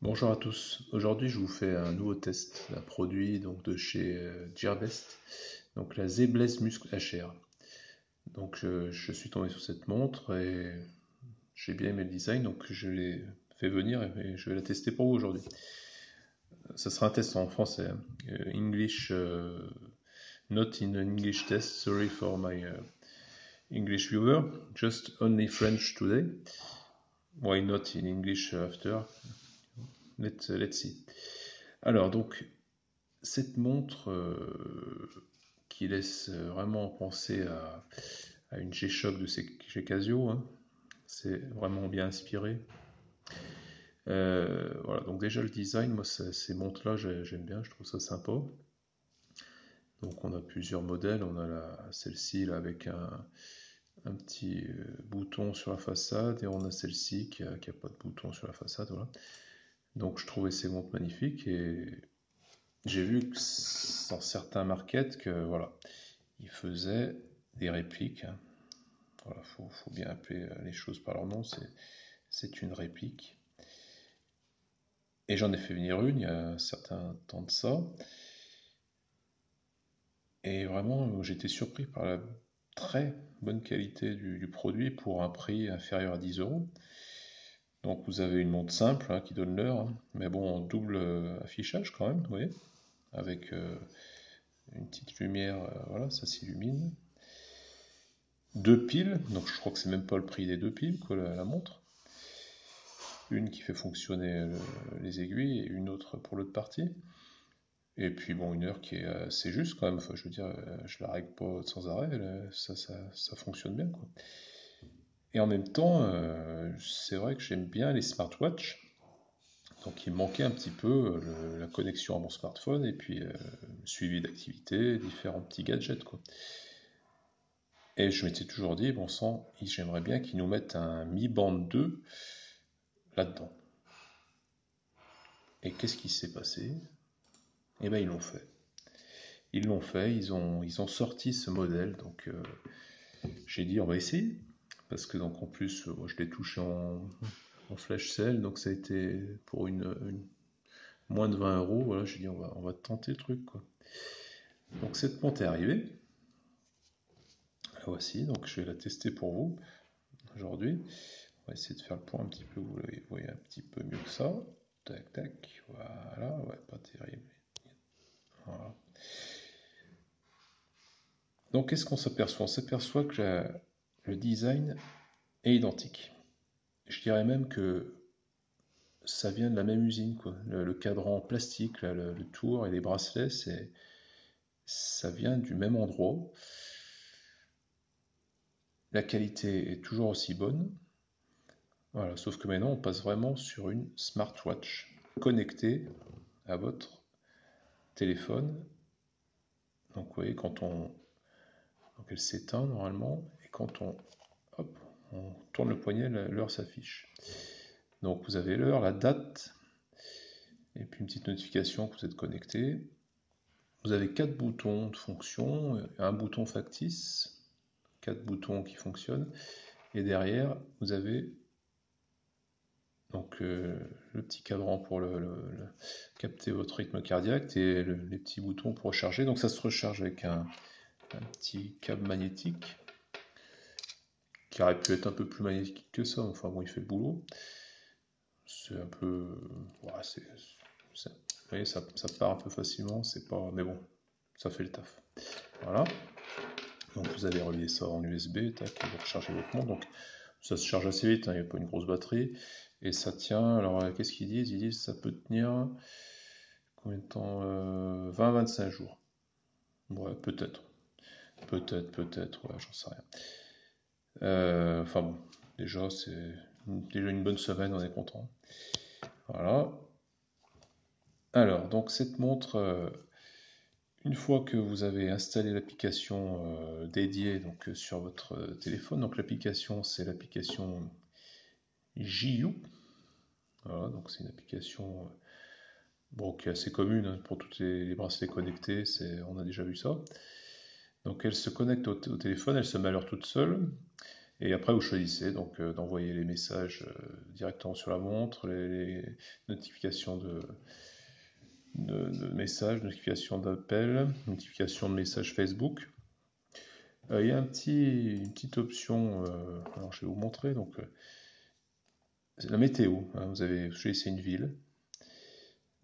Bonjour à tous. Aujourd'hui, je vous fais un nouveau test d'un produit donc de chez Gearbest, donc la Zebless Muscle HR. Donc je suis tombé sur cette montre et j'ai bien aimé le design, donc je l'ai fait venir et je vais la tester pour vous aujourd'hui. Ça sera un test en français, hein. English, not in an English test. Sorry for my English viewer. Just only French today. Why not in English after? Let's see. Alors donc cette montre qui laisse vraiment penser à une G-Shock de chez Casio, hein. C'est vraiment bien inspiré. Voilà, donc déjà le design, moi ces montres-là j'aime bien, je trouve ça sympa. Donc on a plusieurs modèles, on a celle-ci là avec un petit bouton sur la façade et on a celle-ci qui a pas de bouton sur la façade, voilà. Donc je trouvais ces montres magnifiques et j'ai vu que dans certains markets que voilà, ils faisaient des répliques, hein. Voilà, faut bien appeler les choses par leur nom, c'est une réplique. Et j'en ai fait venir une il y a un certain temps de ça. Et vraiment, j'étais surpris par la très bonne qualité du produit pour un prix inférieur à 10 euros. Donc vous avez une montre simple, hein, qui donne l'heure, hein, mais bon, en double affichage quand même, vous voyez, avec une petite lumière, voilà, ça s'illumine. Deux piles, donc je crois que c'est même pas le prix des deux piles, quoi, la montre. Une qui fait fonctionner les aiguilles et une autre pour l'autre partie. Et puis bon, une heure qui est assez juste quand même. Enfin, je veux dire, je la règle pas sans arrêt, ça fonctionne bien, quoi. Et en même temps, c'est vrai que j'aime bien les smartwatches. Donc il me manquait un petit peu la connexion à mon smartphone et puis le suivi d'activités, différents petits gadgets, quoi. Et je m'étais toujours dit, bon sang, j'aimerais bien qu'ils nous mettent un Mi Band 2 là-dedans. Et qu'est-ce qui s'est passé? Eh bien, ils l'ont fait. Ils l'ont fait, ils ont sorti ce modèle, donc j'ai dit on va essayer, parce que donc en plus je l'ai touché en flash sale, donc ça a été pour moins de 20 euros, voilà, j'ai dit on va tenter le truc, quoi. Donc cette montre est arrivée, la voici, donc je vais la tester pour vous aujourd'hui. On va essayer de faire le point un petit peu, vous voyez un petit peu mieux que ça. Tac tac, voilà, ouais, pas terrible. Voilà. Donc qu'est-ce qu'on s'aperçoit? On s'aperçoit que le design est identique. Je dirais même que ça vient de la même usine, quoi. Le cadran en plastique, là, le tour et les bracelets, ça vient du même endroit. La qualité est toujours aussi bonne. Voilà, sauf que maintenant, on passe vraiment sur une smartwatch connectée à votre téléphone. Donc, vous voyez, donc elle s'éteint normalement, et quand hop, on tourne le poignet, l'heure s'affiche. Donc, vous avez l'heure, la date, et puis une petite notification que vous êtes connecté. Vous avez 4 boutons de fonction, un bouton factice, 4 boutons qui fonctionnent, et derrière vous avez donc le petit cadran pour capter votre rythme cardiaque et les petits boutons pour recharger. Donc ça se recharge avec un petit câble magnétique qui aurait pu être un peu plus magnétique que ça, enfin bon, il fait le boulot. C'est un peu. Ouais, vous voyez, ça part un peu facilement, c'est pas. Mais bon, ça fait le taf. Voilà. Donc vous allez relier ça en USB, tac, et vous rechargez votre montre. Donc ça se charge assez vite, hein, il n'y a pas une grosse batterie. Et ça tient, alors qu'est-ce qu'ils disent? Ils disent que ça peut tenir combien de temps? 20-25 jours. Ouais, peut-être. Peut-être, ouais, j'en sais rien. Enfin bon, déjà c'est déjà une bonne semaine, on est content. Voilà. Alors, donc cette montre, une fois que vous avez installé l'application dédiée donc, sur votre téléphone, donc l'application c'est l'application JU. Voilà, donc c'est une application bon, qui est assez commune, hein, pour tous les bracelets connectés, on a déjà vu ça. Donc elle se connecte au téléphone, elle se met à l'heure toute seule, Et après, vous choisissez donc d'envoyer les messages directement sur la montre, les notifications de messages, notifications d'appels, notifications de messages Facebook. Il y a une petite option, alors je vais vous montrer, donc c'est la météo. Hein, vous avez choisi une ville,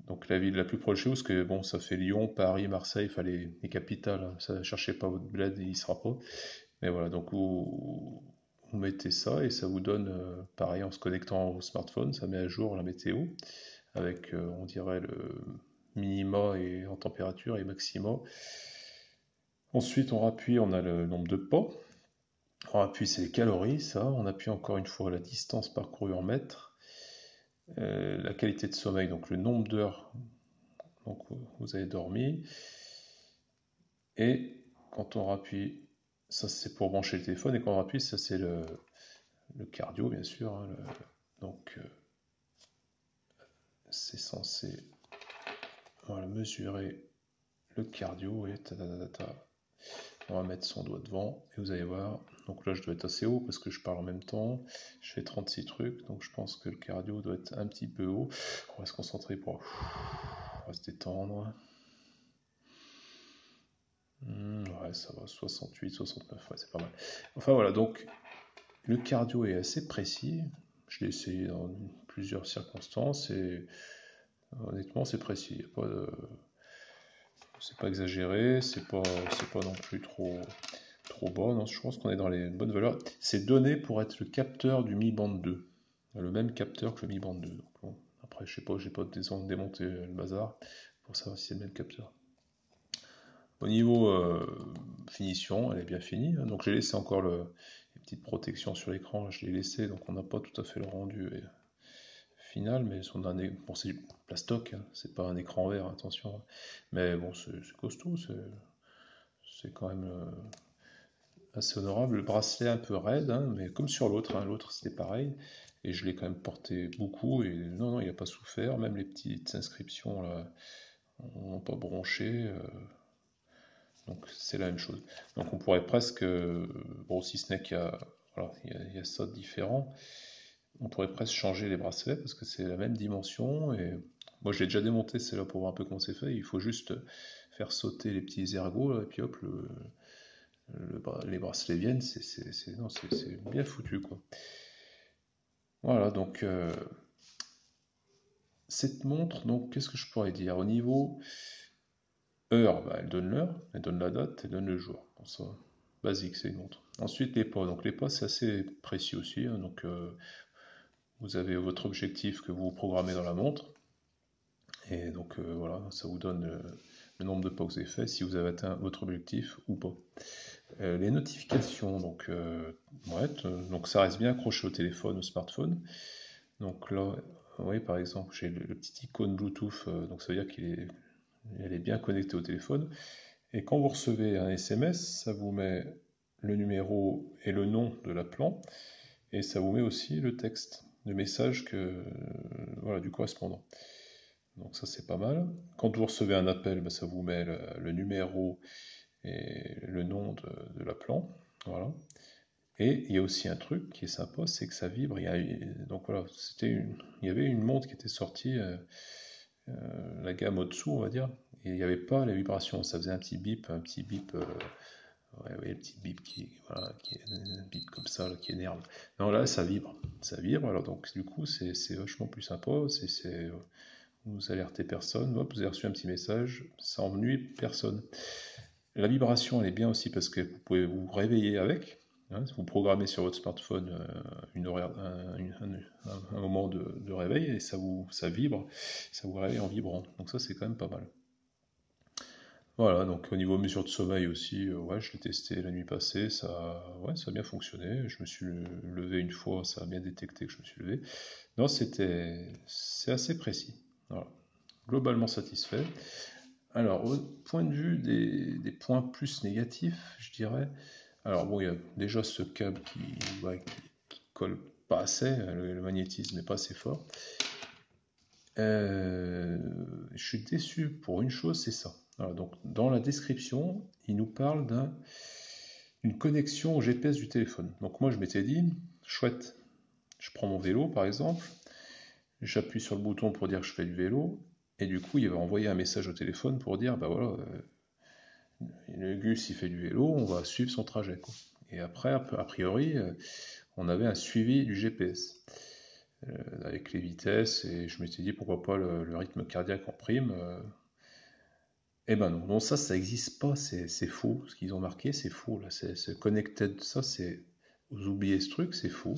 donc la ville la plus proche de chez vous, parce que bon, ça fait Lyon, Paris, Marseille, enfin les capitales, hein, ça, cherchez pas votre bled, il sera pas. Mais voilà, donc vous mettez ça et ça vous donne, pareil, en se connectant au smartphone, ça met à jour la météo avec, on dirait, le minima et en température et maxima. Ensuite, on appuie, on a le nombre de pas. On appuie, c'est les calories, ça. On appuie encore une fois la distance parcourue en mètres. La qualité de sommeil, donc le nombre d'heures donc, vous avez dormi. Et quand on appuie, ça c'est pour brancher le téléphone, et quand on appuie, ça c'est le cardio, bien sûr. Hein, donc c'est censé voilà, mesurer le cardio et ta, ta, ta, ta, ta. On va mettre son doigt devant et vous allez voir. Donc là, je dois être assez haut parce que je parle en même temps. Je fais 36 trucs, donc je pense que le cardio doit être un petit peu haut. On va se concentrer pour. On va se détendre. Ouais, ça va, 68, 69, ouais, c'est pas mal. Enfin voilà, donc le cardio est assez précis. Je l'ai essayé dans plusieurs circonstances et honnêtement, c'est précis. Y a pas de... C'est pas exagéré, c'est pas non plus trop bas. Non, je pense qu'on est dans les bonnes valeurs. C'est donné pour être le capteur du Mi Band 2. Le même capteur que le Mi Band 2. Donc, bon, après, je sais pas, j'ai pas démonté le bazar pour savoir si c'est le même capteur. Au niveau finition, elle est bien finie. Hein. Donc j'ai laissé encore les petites protections sur l'écran. Je l'ai laissé, donc on n'a pas tout à fait le rendu final, mais bon, c'est du plastoc, hein. C'est pas un écran vert, attention. Mais bon, c'est costaud, c'est quand même assez honorable. Le bracelet un peu raide, hein, mais comme sur l'autre, hein, l'autre c'était pareil. Et je l'ai quand même porté beaucoup, et non, il n'a pas souffert. Même les petites inscriptions là, n'ont pas bronché. Donc c'est la même chose. Donc on pourrait presque, bon si ce n'est qu'il y a, voilà, il y a ça de différent, on pourrait presque changer les bracelets parce que c'est la même dimension et moi je l'ai déjà démonté, c'est là pour voir un peu comment c'est fait. Il faut juste faire sauter les petits ergots là, et puis hop, les bracelets viennent, c'est bien foutu quoi. Voilà donc cette montre, donc qu'est-ce que je pourrais dire au niveau heure, bah, elle donne l'heure, elle donne la date, elle donne le jour. Bon, ça, basique, c'est une montre. Ensuite, les pas. Donc les pas, c'est assez précis aussi. Hein. Donc vous avez votre objectif que vous programmez dans la montre. Et donc voilà, ça vous donne le nombre de pas que vous avez fait, si vous avez atteint votre objectif ou pas. Les notifications, ouais, donc ça reste bien accroché au téléphone, au smartphone. Donc là, oui, par exemple, j'ai le petit icône Bluetooth, donc ça veut dire qu'elle est bien connectée au téléphone. Et quand vous recevez un SMS, ça vous met le numéro et le nom de l'appelant, et ça vous met aussi le texte, le message voilà, du correspondant. Donc ça c'est pas mal. Quand vous recevez un appel, bah, ça vous met le numéro et le nom de l'appelant. Voilà. Et il y a aussi un truc qui est sympa, c'est que ça vibre. Donc voilà, il y avait une montre qui était sortie, la gamme au-dessous, on va dire, et il n'y avait pas la vibration. Ça faisait un petit bip, ouais, un petit bip voilà, qui est un bip comme ça, là, qui énerve. Non, là, ça vibre. Alors donc du coup, c'est vachement plus sympa. Vous alertez personne, hop, vous avez reçu un petit message, ça ennuie personne. La vibration, elle est bien aussi parce que vous pouvez vous réveiller avec. Hein, vous programmez sur votre smartphone une horaire, un moment de réveil et ça vibre, ça vous réveille en vibrant. Donc ça, c'est quand même pas mal. Voilà, donc au niveau mesure de sommeil aussi, ouais, je l'ai testé la nuit passée, ouais, ça a bien fonctionné. Je me suis levé une fois, ça a bien détecté que je me suis levé. Non, c'est assez précis. Voilà. Globalement satisfait. Alors, au point de vue des points plus négatifs, je dirais. Alors bon, il y a déjà ce câble ouais, qui colle pas assez, le magnétisme n'est pas assez fort. Je suis déçu pour une chose, c'est ça. Alors, donc, dans la description, il nous parle une connexion au GPS du téléphone. Donc moi je m'étais dit, chouette, je prends mon vélo par exemple, j'appuie sur le bouton pour dire que je fais du vélo, et du coup il va envoyer un message au téléphone pour dire, bah voilà, le Gus il fait du vélo, on va suivre son trajet, quoi. Et après, a priori, on avait un suivi du GPS avec les vitesses, et je m'étais dit pourquoi pas le rythme cardiaque en prime. Eh ben non, non, ça existe pas, c'est faux. Ce qu'ils ont marqué, c'est faux. Là, c'est connected, ça, c'est. Vous oubliez ce truc, c'est faux.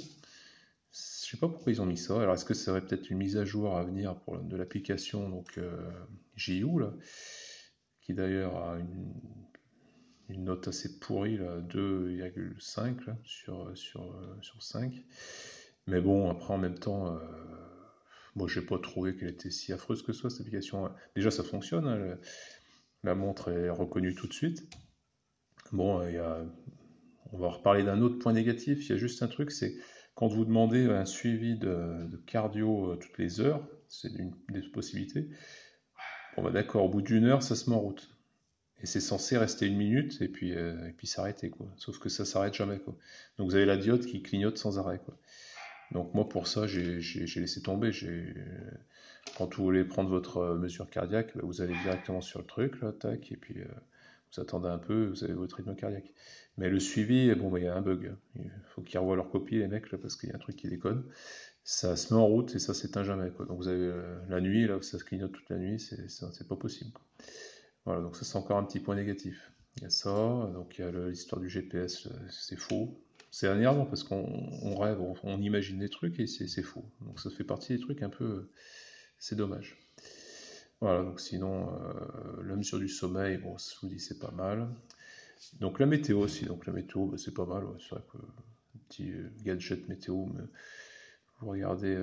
Je sais pas pourquoi ils ont mis ça. Alors, est-ce que ça serait peut-être une mise à jour à venir de l'application donc JU, là, qui d'ailleurs a une note assez pourrie, là, 2,5 là, sur 5. Mais bon, après, en même temps, moi, j'ai pas trouvé qu'elle était si affreuse que ça, cette application. Déjà, ça fonctionne, hein, la montre est reconnue tout de suite. Bon, on va reparler d'un autre point négatif. Il y a juste un truc, c'est quand vous demandez un suivi de cardio toutes les heures, c'est une des possibilités. Bon, bah d'accord, au bout d'une heure, ça se met en route. Et c'est censé rester une minute et puis s'arrêter, quoi. Sauf que ça s'arrête jamais, quoi. Donc vous avez la diode qui clignote sans arrêt, quoi. Donc moi pour ça j'ai laissé tomber. Quand vous voulez prendre votre mesure cardiaque, bah, vous allez directement sur le truc, là, tac, et puis vous attendez un peu, vous avez votre rythme cardiaque. Mais le suivi, bon, bah, il y a un bug. Il faut qu'ils revoient leur copie, les mecs, là, parce qu'il y a un truc qui déconne. Ça se met en route et ça s'éteint jamais, quoi. Donc vous avez la nuit, là, ça se clignote toute la nuit, c'est pas possible, quoi. Voilà, donc ça c'est encore un petit point négatif. Il y a ça, donc il y a l'histoire du GPS, c'est faux. C'est énervant parce qu'on rêve, on imagine des trucs et c'est faux. Donc ça fait partie des trucs un peu, c'est dommage. Voilà, donc sinon, la mesure du sommeil, bon, je vous dis, c'est pas mal. Donc la météo aussi, donc la météo, bah, c'est pas mal, ouais. C'est vrai que petit gadget météo, mais vous regardez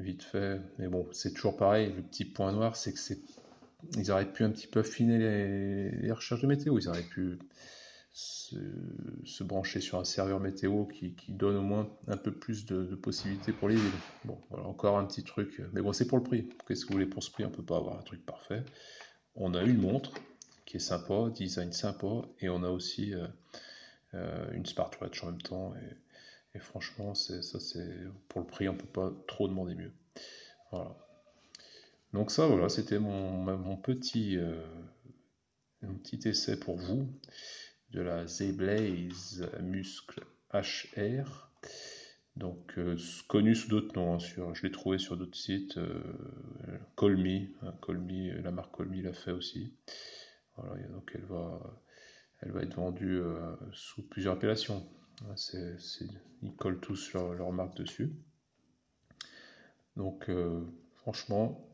vite fait. Mais bon, c'est toujours pareil, le petit point noir, c'est que ils auraient pu un petit peu affiner les recherches de météo, ils auraient pu se, se brancher sur un serveur météo qui donne au moins un peu plus de possibilités pour les villes. Bon, voilà, encore un petit truc, mais bon, c'est pour le prix. Qu'est-ce que vous voulez pour ce prix? On peut pas avoir un truc parfait. On a une montre qui est sympa, design sympa, et on a aussi une smartwatch en même temps. Et franchement, c'est pour le prix, on peut pas trop demander mieux. Voilà. Donc ça, voilà, c'était mon petit essai pour vous de la Z-Blaze Muscle HR. Donc connu sous d'autres noms, hein, je l'ai trouvé sur d'autres sites. Colmy, hein, Colmy, la marque Colmy l'a fait aussi. Voilà, donc elle va être vendue sous plusieurs appellations. Ils collent tous leur marque dessus. Donc franchement,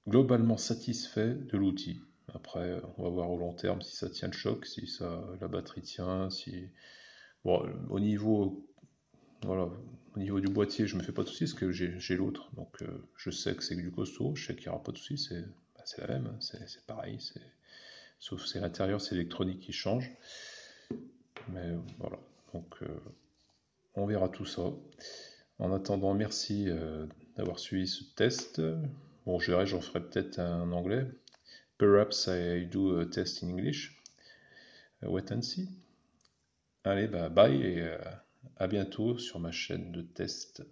globalement satisfait de l'outil. Après, on va voir au long terme si ça tient le choc, si la batterie tient, si... Bon, voilà, au niveau du boîtier, je me fais pas de soucis parce que j'ai l'autre. Donc je sais que c'est du costaud, je sais qu'il n'y aura pas de soucis, c'est la même, hein, c'est pareil. Sauf c'est l'intérieur, c'est l'électronique qui change. Mais voilà, donc on verra tout ça. En attendant, merci d'avoir suivi ce test. Bon, j'en ferai peut-être un en anglais. Perhaps I do a test in English. Wait and see. Allez, bah bye et à bientôt sur ma chaîne de test.